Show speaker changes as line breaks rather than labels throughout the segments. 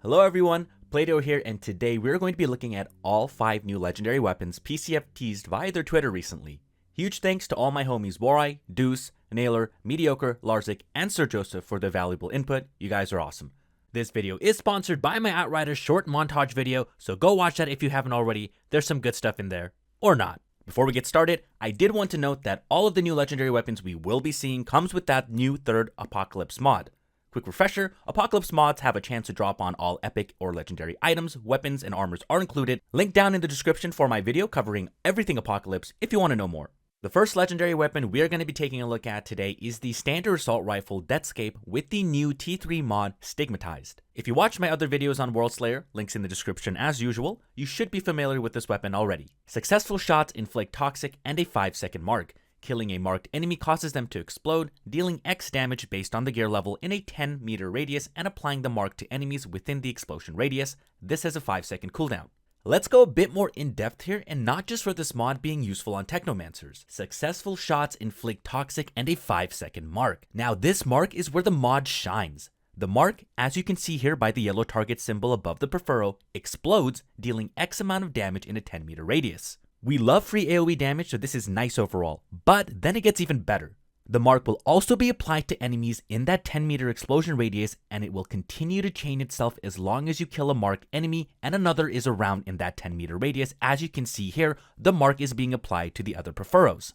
Hello everyone, Play-Doh here, and today we're going to be looking at all 5 new legendary weapons PCF teased via their Twitter recently. Huge thanks to all my homies Warai, Deuce, Nailer, Mediocre, Larzik, and Sir Joseph for their valuable input. You guys are awesome. This video is sponsored by my Outriders short montage video, so go watch that if you haven't already. There's some good stuff in there. Or not. Before we get started, I did want to note that all of the new legendary weapons we will be seeing comes with that new 3rd Apocalypse mod. Quick refresher, Apocalypse mods have a chance to drop on all epic or legendary items, weapons, and armors are included. Link down in the description for my video covering everything Apocalypse if you want to know more. The first legendary weapon we are going to be taking a look at today is the standard assault rifle Deathscape with the new T3 mod Stigmatized. If you watched my other videos on Worldslayer, links in the description as usual, you should be familiar with this weapon already. Successful shots inflict toxic and a 5-second mark. Killing a marked enemy causes them to explode, dealing X damage based on the gear level in a 10-meter radius and applying the mark to enemies within the explosion radius. This has a 5-second cooldown. Let's go a bit more in depth here, and not just for this mod being useful on Technomancers. Successful shots inflict toxic and a 5-second mark. Now this mark is where the mod shines. The mark, as you can see here by the yellow target symbol above the perfuro, explodes, dealing X amount of damage in a 10-meter radius. We love free AoE damage, so this is nice overall, but then it gets even better. The mark will also be applied to enemies in that 10-meter explosion radius, and it will continue to chain itself as long as you kill a marked enemy and another is around in that 10-meter radius. As you can see here, the mark is being applied to the other perforos.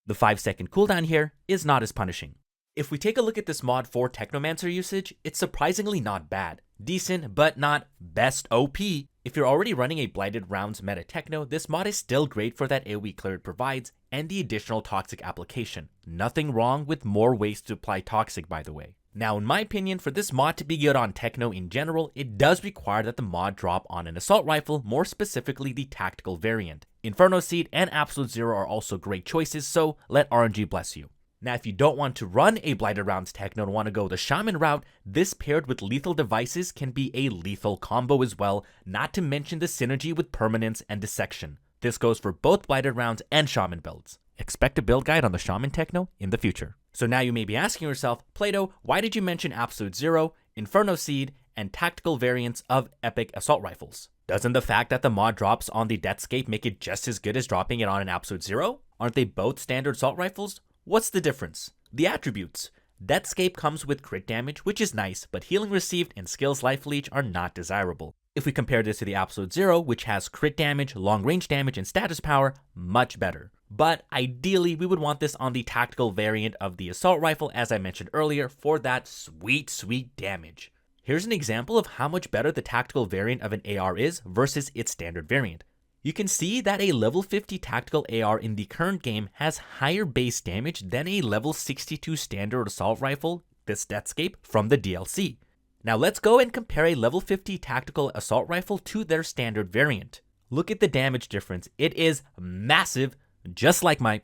The 5-second cooldown here is not as punishing. If we take a look at this mod for Technomancer usage, it's surprisingly not bad. Decent, but not best OP. If you're already running a Blighted Rounds meta Techno, this mod is still great for that AoE clear it provides and the additional toxic application. Nothing wrong with more ways to apply toxic, by the way. Now, in my opinion, for this mod to be good on Techno in general, it does require that the mod drop on an assault rifle, more specifically the tactical variant. Inferno Seed and Absolute Zero are also great choices, so let RNG bless you. Now, if you don't want to run a Blighted Rounds Techno and want to go the Shaman route, this paired with lethal devices can be a lethal combo as well, not to mention the synergy with Permanence and Dissection. This goes for both Blighted Rounds and Shaman builds. Expect a build guide on the Shaman Techno in the future. So now you may be asking yourself, Play-Doh, why did you mention Absolute Zero, Inferno Seed, and tactical variants of epic assault rifles? Doesn't the fact that the mod drops on the Deathscape make it just as good as dropping it on an Absolute Zero? Aren't they both standard assault rifles? What's the difference? The attributes. Deathscape comes with crit damage, which is nice, but healing received and skills life leech are not desirable. If we compare this to the Absolute Zero, which has crit damage, long range damage, and status power, much better. But ideally, we would want this on the tactical variant of the assault rifle, as I mentioned earlier, for that sweet damage. Here's an example of how much better the tactical variant of an AR is versus its standard variant. You can see that a level 50 tactical AR in the current game has higher base damage than a level 62 standard assault rifle, this Deathscape, from the DLC. Now let's go and compare a level 50 tactical assault rifle to their standard variant. Look at the damage difference. It is massive, just like my...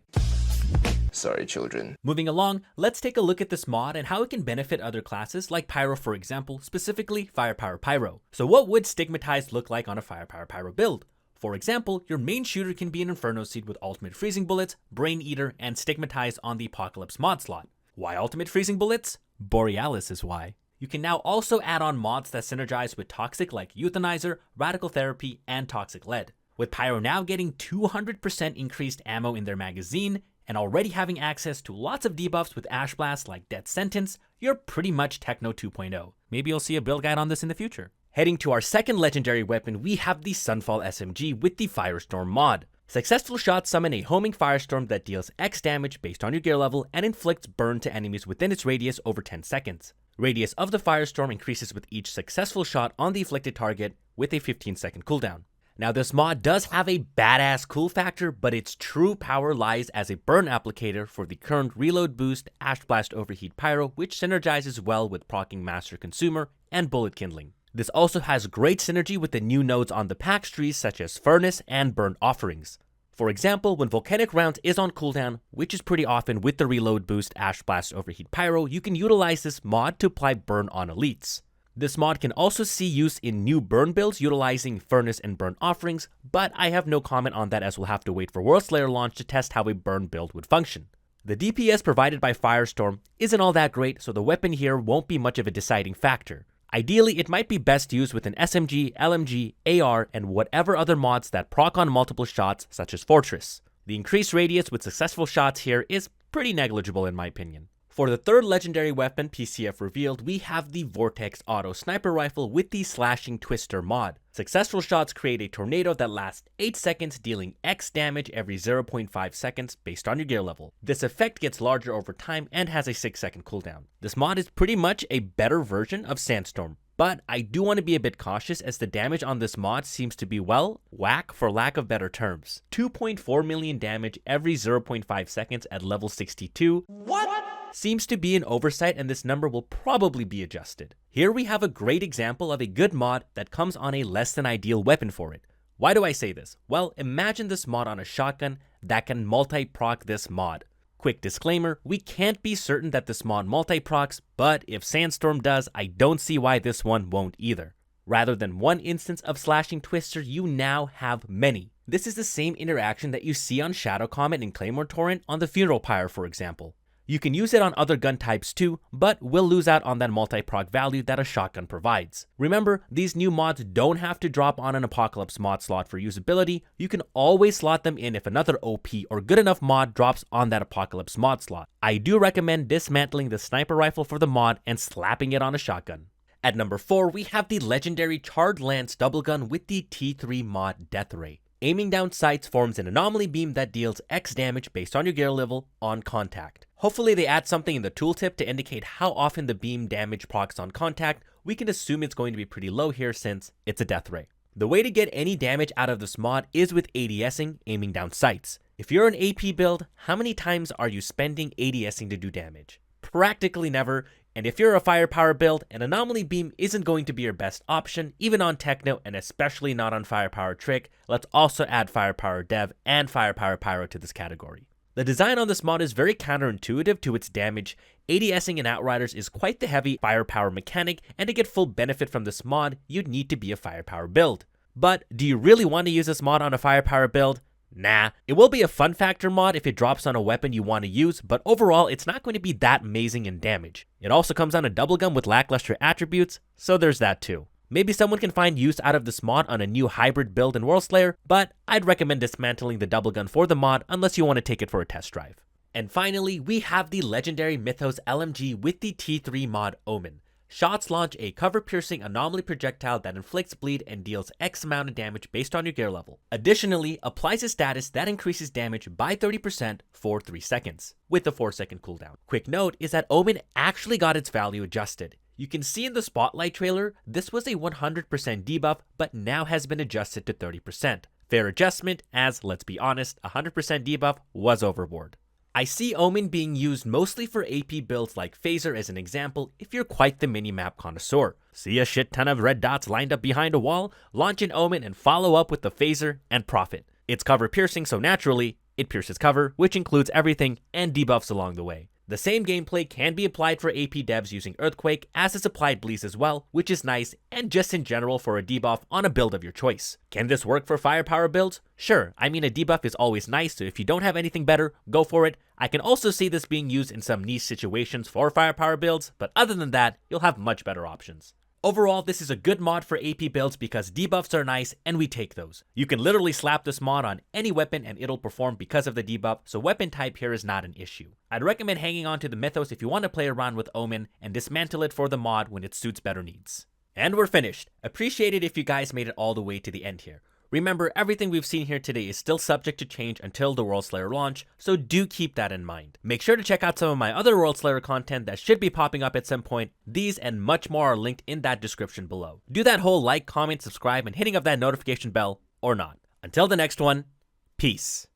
Sorry, children.
Moving along, let's take a look at this mod and how it can benefit other classes like Pyro, for example, specifically Firepower Pyro. So what would Stigmatized look like on a Firepower Pyro build? For example, your main shooter can be an Inferno Seed with Ultimate Freezing Bullets, Brain Eater, and Stigmatized on the Apocalypse mod slot. Why Ultimate Freezing Bullets? Borealis is why. You can now also add on mods that synergize with Toxic like Euthanizer, Radical Therapy, and Toxic Lead. With Pyro now getting 200% increased ammo in their magazine, and already having access to lots of debuffs with Ash Blast like Death Sentence, you're pretty much Techno 2.0. Maybe you'll see a build guide on this in the future. Heading to our second legendary weapon, we have the Sunfall SMG with the Firestorm mod. Successful shots summon a homing Firestorm that deals X damage based on your gear level and inflicts burn to enemies within its radius over 10 seconds. Radius of the Firestorm increases with each successful shot on the afflicted target with a 15-second cooldown. Now this mod does have a badass cool factor, but its true power lies as a burn applicator for the current reload boost Ash Blast Overheat Pyro, which synergizes well with proccing Master Consumer and Bullet Kindling. This also has great synergy with the new nodes on the PAX trees such as Furnace and Burn Offerings. For example, when Volcanic Rounds is on cooldown, which is pretty often with the reload boost Ash Blast Overheat Pyro, you can utilize this mod to apply burn on elites. This mod can also see use in new burn builds utilizing Furnace and Burn Offerings, but I have no comment on that as we'll have to wait for Worldslayer launch to test how a burn build would function. The DPS provided by Firestorm isn't all that great, so the weapon here won't be much of a deciding factor. Ideally, it might be best used with an SMG, LMG, AR, and whatever other mods that proc on multiple shots, such as Fortress. The increased radius with successful shots here is pretty negligible in my opinion. For the third legendary weapon PCF revealed, we have the Vortex Auto Sniper Rifle with the Slashing Twister mod. Successful shots create a tornado that lasts 8 seconds, dealing X damage every 0.5 seconds based on your gear level. This effect gets larger over time and has a 6-second cooldown. This mod is pretty much a better version of Sandstorm, but I do want to be a bit cautious as the damage on this mod seems to be, well, whack for lack of better terms. 2.4 million damage every 0.5 seconds at level 62. What? Seems to be an oversight, and this number will probably be adjusted. Here we have a great example of a good mod that comes on a less than ideal weapon for it. Why do I say this? Well, imagine this mod on a shotgun that can multi-proc this mod. Quick disclaimer, we can't be certain that this mod multi-procs, but if Sandstorm does, I don't see why this one won't either. Rather than one instance of Slashing Twister, you now have many. This is the same interaction that you see on Shadow Comet and Claymore Torrent on the Funeral Pyre, for example. You can use it on other gun types too, but will lose out on that multi-proc value that a shotgun provides. Remember, these new mods don't have to drop on an Apocalypse mod slot for usability. You can always slot them in if another OP or good enough mod drops on that Apocalypse mod slot. I do recommend dismantling the sniper rifle for the mod and slapping it on a shotgun. At number 4, we have the legendary Charred Lance double gun with the T3 mod Death Ray. Aiming down sights forms an anomaly beam that deals X damage based on your gear level on contact. Hopefully they add something in the tooltip to indicate how often the beam damage procs on contact. We can assume it's going to be pretty low here since it's a death ray. The way to get any damage out of this mod is with ADSing, aiming down sights. If you're an AP build, how many times are you spending ADSing to do damage? Practically never. And if you're a firepower build, an anomaly beam isn't going to be your best option, even on Techno and especially not on Firepower Trick. Let's also add Firepower Dev and Firepower Pyro to this category. The design on this mod is very counterintuitive to its damage. ADSing in Outriders is quite the heavy firepower mechanic, and to get full benefit from this mod, you'd need to be a firepower build. But do you really want to use this mod on a firepower build? Nah, it will be a fun factor mod if it drops on a weapon you want to use, but overall it's not going to be that amazing in damage. It also comes on a double gun with lackluster attributes, so there's that too. Maybe someone can find use out of this mod on a new hybrid build in Worldslayer, but I'd recommend dismantling the double gun for the mod unless you want to take it for a test drive. And finally, we have the legendary Mythos LMG with the T3 mod Omen. Shots launch a cover-piercing anomaly projectile that inflicts bleed and deals X amount of damage based on your gear level. Additionally, applies a status that increases damage by 30% for 3 seconds, with a 4-second cooldown. Quick note is that Omen actually got its value adjusted. You can see in the Spotlight trailer, this was a 100% debuff, but now has been adjusted to 30%. Fair adjustment, as, let's be honest, 100% debuff was overboard. I see Omen being used mostly for AP builds like Phaser as an example if you're quite the minimap connoisseur. See a shit ton of red dots lined up behind a wall, launch an Omen and follow up with the Phaser and profit. It's cover piercing, so naturally, it pierces cover, which includes everything and debuffs along the way. The same gameplay can be applied for AP devs using Earthquake, as is applied Bleeds as well, which is nice, and just in general for a debuff on a build of your choice. Can this work for firepower builds? Sure, I mean a debuff is always nice, so if you don't have anything better, go for it. I can also see this being used in some niche situations for firepower builds, but other than that, you'll have much better options. Overall, this is a good mod for AP builds because debuffs are nice and we take those. You can literally slap this mod on any weapon and it'll perform because of the debuff, so weapon type here is not an issue. I'd recommend hanging on to the Mythos if you want to play around with Omen and dismantle it for the mod when it suits better needs. And we're finished. Appreciate it if you guys made it all the way to the end here. Remember, everything we've seen here today is still subject to change until the Worldslayer launch, so do keep that in mind. Make sure to check out some of my other Worldslayer content that should be popping up at some point. These and much more are linked in that description below. Do that whole like, comment, subscribe, and hitting of that notification bell, or not. Until the next one, peace.